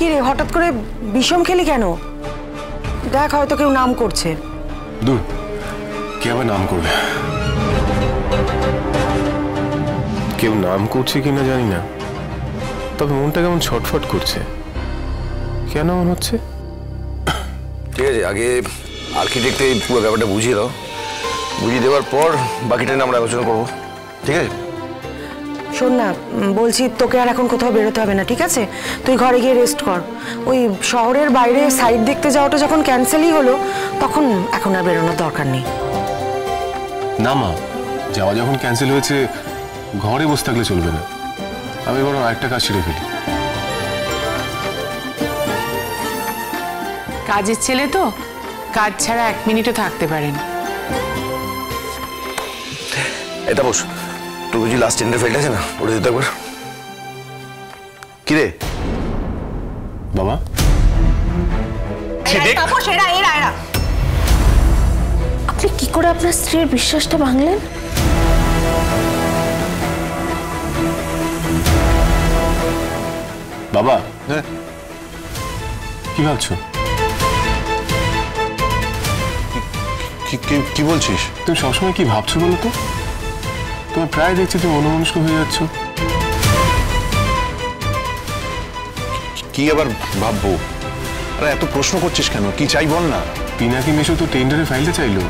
কি রে, হঠাৎ করে বিষম খেলি কেন? দেখ হয়তো কেউ নাম করছে। দূর, কে আবার নাম করবে? কেউ নাম করছে কিনা জানি না, তবে মনটা কেমন ছটফট করছে। কেন মনে হচ্ছে? ঠিক আছে, আগে আর্কিটেক্টে এই পুরো ব্যাপারটা বুঝিয়ে দাও। বুঝিয়ে দেওয়ার পর বাকিটা নিয়ে আমরা আলোচনা করবো, ঠিক আছে? শোন না, বলছি তোকে আর এখন কোথাও বেরোতে হবে না, ঠিক আছে? তুই ঘরে গিয়ে রেস্ট কর। ওই শহরের বাইরে সাইড দেখতে যাওয়াটা যখন ক্যান্সেলই হলো, তখন এখন আর বেরোনোর দরকার নেই। না মা, যাওয়া যখন ক্যান্সেল হয়েছে, ঘরে বসে থাকলে চলবে না। আমি বরং আরেকটা কাজ ছেড়ে ফেলি। কাজের ছেলে তো, কাজ ছাড়া 1 মিনিটও থাকতে পারেন। এটা বস, তোর বুঝি লাস্ট টেন্ডার ফাইলটা আছে না, ওটা দিতে একবার। কিরে বাবা, আপনি কি করে আপনার স্ত্রীর বিশ্বাসটা ভাঙলেন? বাবা, কি ভাবছো? কি বলছিস? তুমি সবসময় কি ভাবছো বলো তো? তোমার প্রায় দেখছি তুমি অন্যমনস্ক হয়ে যাচ্ছ। কি আবার ভাববো? আরে এত প্রশ্ন করছিস কেন? কি চাই বল না। পিনাকি মেশো তো টেন্ডারের ফাইলটা চাইলো।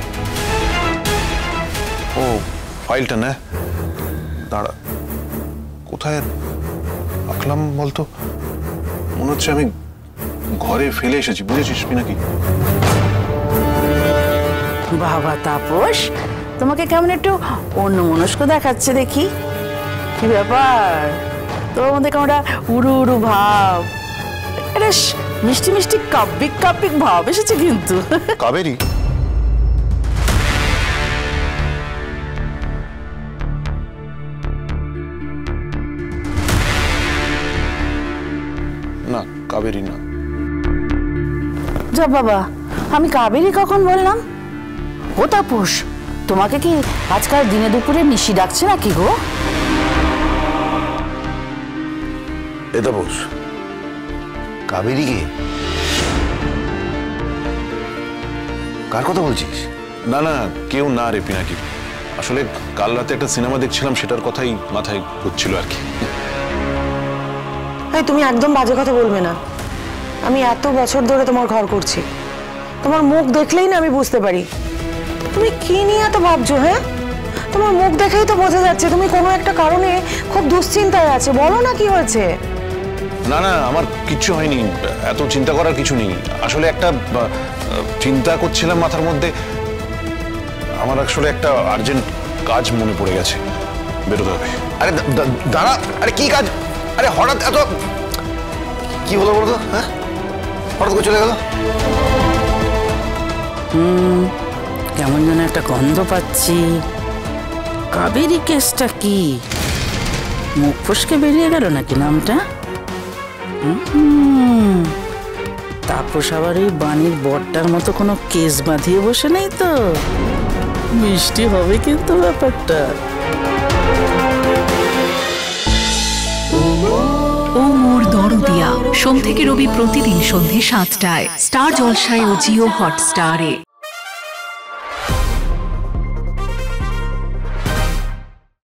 ও, ফাইলটা না, দাঁড়া, কোথায় রাখলাম বলতো? মনে হচ্ছে আমি ঘরে ফেলে এসেছি, বুঝেছিস পিনাকি? বাবা তাপস, তোমাকে কেমন একটু অন্যমনস্ক দেখাচ্ছে দেখি। কি ব্যাপার, তোমার মধ্যে কেমন উড়ু উড়ু ভাব, এটা মিষ্টি মিষ্টি কাব্যিক কাব্যিক ভাব এসেছে কিন্তু। কাবেরী? না, কাবেরী না। যা বাবা, আমি কাবেরী কখন বললাম? ও তাপস, তোমাকে কি আজকাল দিনে দুপুরে নিশি ডাকছে নাকি গো? এটা বস, কাবেরী কে? কার কথা বলছিস? না না, কেউ না রে পিনাকি। আসলে কাল রাতে একটা সিনেমা দেখছিলাম, সেটার কথাই মাথায় ঘুরছিল আর কি। তুমি একদম বাজে কথা বলবে না। আমি এত বছর ধরে তোমার ঘর করছি, তোমার মুখ দেখলেই না আমি বুঝতে পারি তুমি কি নিয়ে এত ভাবছো। হ্যাঁ, তোমার মুখ দেখেই তো বোঝা যাচ্ছে তুমি কোনো একটা কারণে খুব দুশ্চিন্তায় আছে। বলো না কি হয়েছে? না না, আমার কিচ্ছু হয়নি, এত চিন্তা করার কিছু নেই। আসলে একটা চিন্তা করছিলাম মাথার মধ্যে, আমার আসলে একটা আর্জেন্ট কাজ মনে পড়ে গেছে, বেরোতে হবে। আরে দাঁড়া, আরে কি কাজ? আরে হঠাৎ এত কি হলো বলতো? হ্যাঁ, হঠাৎ করে চলে গেল। কেমন যেন একটা গন্ধ পাচ্ছি। কাবেরী কেসটা কি মুখ ফসকে বেরিয়ে গেল নাকি নামটা? তাপস আবার ওই বাণীর বরটার মতো কোনো কেস বাঁধিয়ে বসে নেই তো? মিষ্টি হবে কিন্তু ব্যাপারটা। ও মোর দরদিয়া, সোম থেকে রবি প্রতিদিন সন্ধ্যে 7টায় স্টার জলসায় ও জিও হটস্টারে।